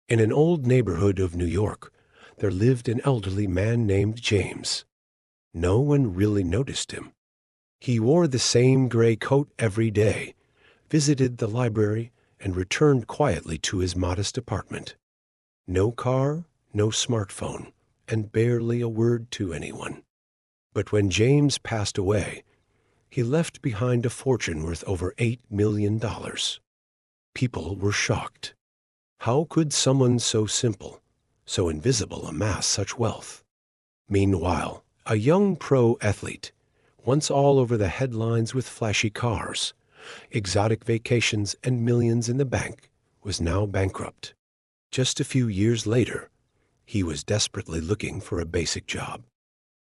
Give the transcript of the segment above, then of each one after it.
In an old neighborhood of New York, there lived an elderly man named James. No one really noticed him. He wore the same gray coat every day, visited the library, and returned quietly to his modest apartment. No car, no smartphone, and barely a word to anyone. But when James passed away, he left behind a fortune worth over $8 million. People were shocked. How could someone so simple, so invisible, amass such wealth? Meanwhile, a young pro athlete, once all over the headlines with flashy cars, exotic vacations, and millions in the bank, was now bankrupt. Just a few years later, he was desperately looking for a basic job.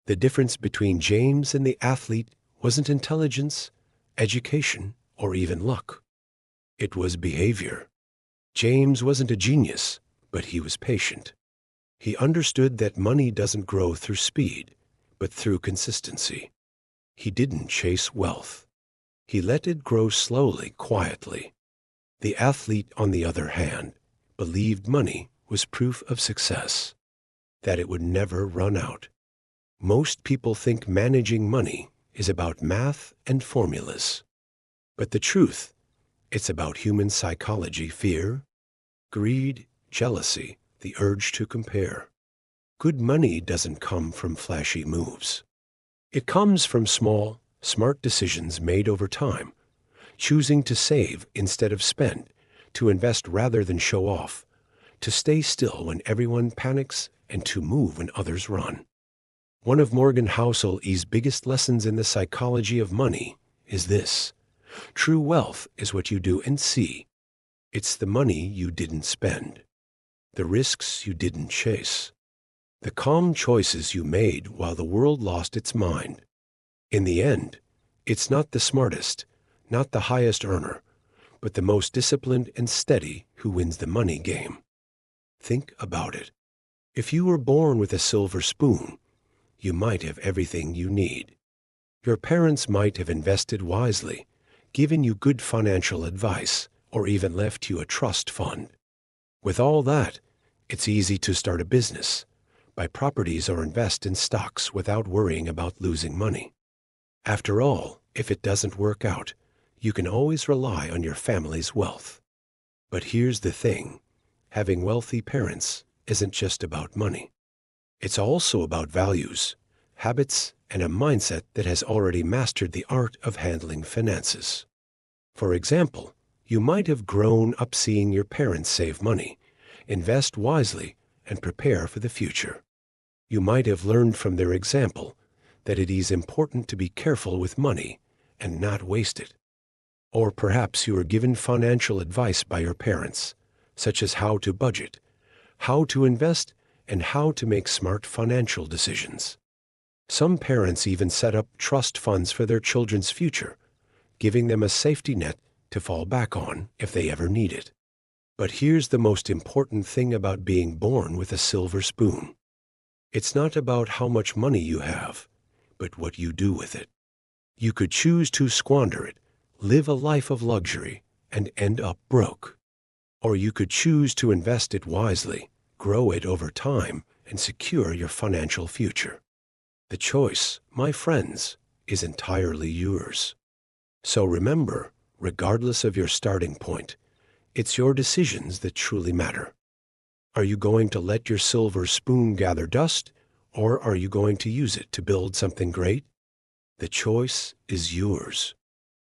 The difference between James and the athlete wasn't intelligence, education, or even luck. It was behavior. James wasn't a genius, but he was patient. He understood that money doesn't grow through speed, but through consistency. He didn't chase wealth. He let it grow slowly, quietly. The athlete, on the other hand, believed money was proof of success, that it would never run out. Most people think managing money is about math and formulas. But the truth, it's about human psychology, fear, greed, jealousy, the urge to compare. Good money doesn't come from flashy moves. It comes from small, smart decisions made over time, choosing to save instead of spend, to invest rather than show off, to stay still when everyone panics, and to move when others run. One of Morgan Housel's biggest lessons in the psychology of money is this: true wealth is what you do and see. It's the money you didn't spend, the risks you didn't chase, the calm choices you made while the world lost its mind. In the end, it's not the smartest, not the highest earner, but the most disciplined and steady who wins the money game. Think about it. If you were born with a silver spoon, you might have everything you need. Your parents might have invested wisely, given you good financial advice, or even left you a trust fund. With all that, it's easy to start a business, buy properties, or invest in stocks without worrying about losing money. After all, if it doesn't work out, you can always rely on your family's wealth. But here's the thing: having wealthy parents isn't just about money. It's also about values, habits, and a mindset that has already mastered the art of handling finances. For example, you might have grown up seeing your parents save money, invest wisely, and prepare for the future. You might have learned from their example that it is important to be careful with money and not waste it. Or perhaps you were given financial advice by your parents, such as how to budget, how to invest, and how to make smart financial decisions. Some parents even set up trust funds for their children's future, giving them a safety net to fall back on if they ever need it. But here's the most important thing about being born with a silver spoon. It's not about how much money you have, but what you do with it. You could choose to squander it, live a life of luxury, and end up broke. Or you could choose to invest it wisely, grow it over time, and secure your financial future. The choice, my friends, is entirely yours. So remember, regardless of your starting point, it's your decisions that truly matter. Are you going to let your silver spoon gather dust, or are you going to use it to build something great? The choice is yours.